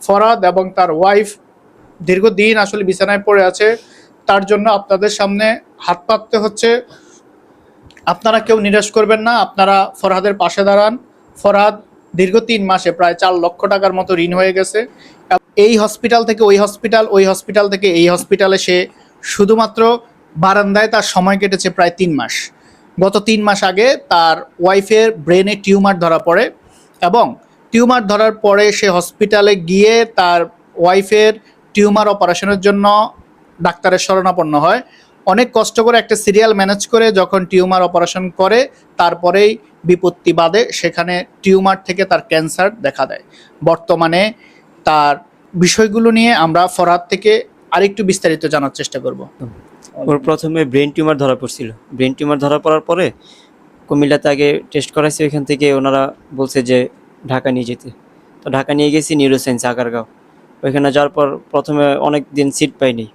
ফরহাদ এবং তার ওয়াইফ দীর্ঘদিন আসলে বিছানায় পড়ে আছে, তার জন্য আপনাদের সামনে হাত পাততে হচ্ছে। আপনারা কেউ নিরাশ করবেন না, আপনারা ফরহাদের পাশে দাঁড়ান। ফরহাদ দীর্ঘ 3 মাসে প্রায় 4 লক্ষ টাকার মতো ঋণ হয়ে গেছে। এই হসপিটাল থেকে ওই হসপিটাল, ওই হসপিটাল থেকে এই হসপিটালে সে শুধুমাত্র বারান্দায় তার সময় কেটেছে প্রায় 3 মাস। গত 3 মাস আগে তার ওয়াইফের ব্রেনে টিউমার ধরা পড়ে এবং টিউমার ধরার পরে সে হসপিটালে গিয়ে তার ওয়াইফের টিউমার অপারেশনের জন্য ডাক্তারের শরণাপন্ন হয়। অনেক কষ্ট করে একটা সিরিয়াল ম্যানেজ করে যখন টিউমার অপারেশন করে, তারপরেই বিপত্তি বাধে, সেখানে টিউমার থেকে তার ক্যান্সার দেখা দেয়। বর্তমানে তার বিষয়গুলো নিয়ে আমরা ফরহাদ থেকে আরেকটু বিস্তারিত জানার চেষ্টা করব। ওর প্রথমে ব্রেন টিউমার ধরা পড়ছিল। ব্রেন টিউমার ধরা পড়ার পরে কুমিল্লাতে আগে টেস্ট করাইছে, ওইখান থেকে ওনারা বলছে যে ঢাকা নিয়ে যেতে। তো ঢাকা নিয়ে গেছি নিউরোসায়েন্স আগারগাঁও। ওইখানে যাওয়ার পর প্রথমে অনেক দিন সিট পাইনি,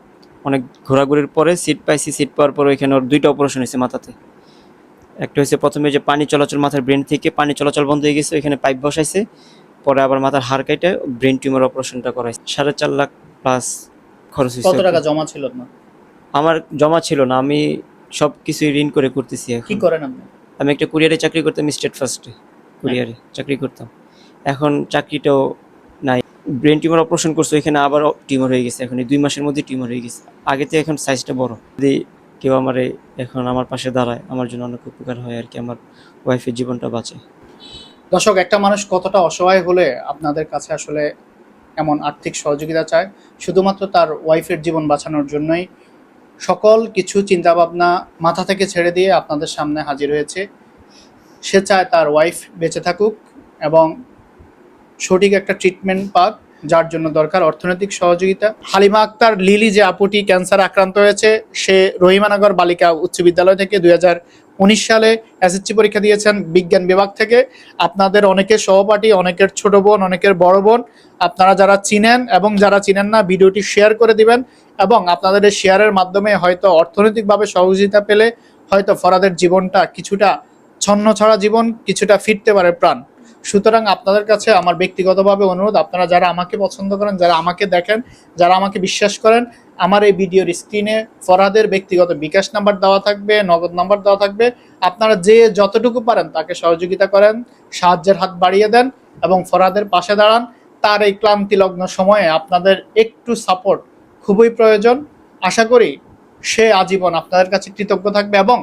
অনেক ঘোরাঘুরির পরে সিট পাইছি। সিট পাওয়ার পর ওইখানে ওর 2টা অপারেশন হয়েছে মাথাতে। একটা হয়েছে প্রথমে যে পানি চলাচল, মাথার ব্রেন থেকে পানি চলাচল বন্ধ হয়ে গেছে, ওইখানে পাইপ বসাইছে। পরে আবার মাথার হাড় কেটে ব্রেন টিউমার অপারেশনটা করাইছে। 4.5 লাখ প্লাস খরচ হয়েছে। কত টাকা জমা ছিল না? আমার জমা ছিল না, আমি সব কিছুই ঋণ করে করতেছি। কি এখন করেন আপনি? আমি একটা কুরিয়ারে চাকরি করতাম, স্টেট ফার্স্টে কুরিয়ারে চাকরি করতাম। এখন চাকরিটাও নাই। ব্রেন টিউমার অপারেশন করছে, এখানে আবার টিউমার হয়ে গেছে। এখন এই 2 মাসের মধ্যে টিউমার হয়ে গেছে। আগে তো এখন সাইজটা বড়। যদি কেউ আমারে এখন আমার পাশে দাঁড়ায়, আমার জন্য অনেক উপকার হয় আর কি, আমার ওয়াইফের জীবনটা বাঁচে। দর্শক, একটা মানুষ কতটা অসহায় হলে আপনাদের কাছে আসলে এমন আর্থিক সহযোগিতা চায়, শুধুমাত্র তার ওয়াইফের জীবন বাঁচানোর জন্যই সকল কিছু চিন্তাভাবনা মাথা থেকে ছেড়ে দিয়ে আপনাদের সামনে হাজির হয়েছে। সে চায় তার ওয়াইফ বেঁচে থাকুক এবং সঠিক একটা ট্রিটমেন্ট পাক, যার জন্য দরকার অর্থনৈতিক সহযোগিতা। হালিমা আক্তার লিলি যে আপুটি ক্যান্সার আক্রান্ত হয়েছে, সে রহিমানগর বালিকা উচ্চ বিদ্যালয় থেকে 2019 সালে এসএসসি পরীক্ষা দিয়েছেন বিজ্ঞান বিভাগ থেকে। আপনাদের অনেকের সহপাঠী, অনেকের ছোট বোন, অনেকের বড় বোন। আপনারা যারা চিনেন এবং যারা চিনেন না, ভিডিওটি শেয়ার করে দিবেন এবং আপনাদের এই শেয়ারের মাধ্যমে হয়তো অর্থনৈতিকভাবে সহযোগিতা পেলে হয়তো ফরহাদের জীবনটা কিছুটা ছন্নছাড়া জীবন, কিছুটা ফিরতে পারে প্রাণ। সুতরাং আপনাদের কাছে আমার ব্যক্তিগতভাবে অনুরোধ, আপনারা যারা আমাকে পছন্দ করেন, যারা আমাকে দেখেন, যারা আমাকে বিশ্বাস করেন, আমার এই ভিডিওর স্ক্রিনে ফরহাদের ব্যক্তিগত বিকাশ নাম্বার দেওয়া থাকবে, নগদ নাম্বার দেওয়া থাকবে। আপনারা যে যতটুকু পারেন তাকে সহযোগিতা করেন, সাহায্যের হাত বাড়িয়ে দেন এবং ফরহাদের পাশে দাঁড়ান। তার এই ক্লান্তিলগ্ন সময়ে আপনাদের একটু সাপোর্ট খুবই প্রয়োজন। আশা করি সে আজীবন আপনাদের কাছে কৃতজ্ঞ থাকবে এবং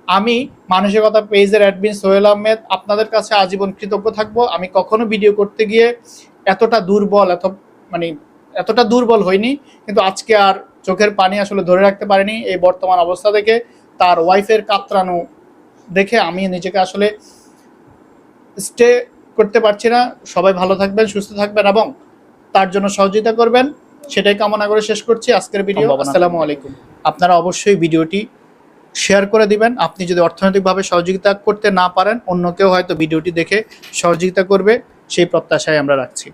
আমি মানসিকতা পেজের অ্যাডমিন সোহেল আহমেদ আপনাদের কাছে আজীবন কৃতজ্ঞ থাকবো। আমি কখনো ভিডিও করতে গিয়ে এতটা দুর্বল হইনি, কিন্তু আজকে আর চোখের পানি আসলে ধরে রাখতে পারিনি। এই বর্তমান অবস্থা দেখে, তার ওয়াইফের কাতরানো দেখে আমি নিজেকে আসলে স্টে করতে পারছি না। সবাই ভালো থাকবেন, সুস্থ থাকবেন এবং তার জন্য সহযোগিতা করবেন, সেটাই কামনা করে শেষ করছি আজকের ভিডিও। আসসালামু আলাইকুম। আপনারা অবশ্যই ভিডিওটি শেয়ার করে দিবেন। আপনি যদি অর্থনৈতিকভাবে সহযোগিতা করতে না পারেন, অন্য কেউ হয়তো ভিডিওটি দেখে সহযোগিতা করবে, সেই প্রত্যাশায় আমরা রাখছি।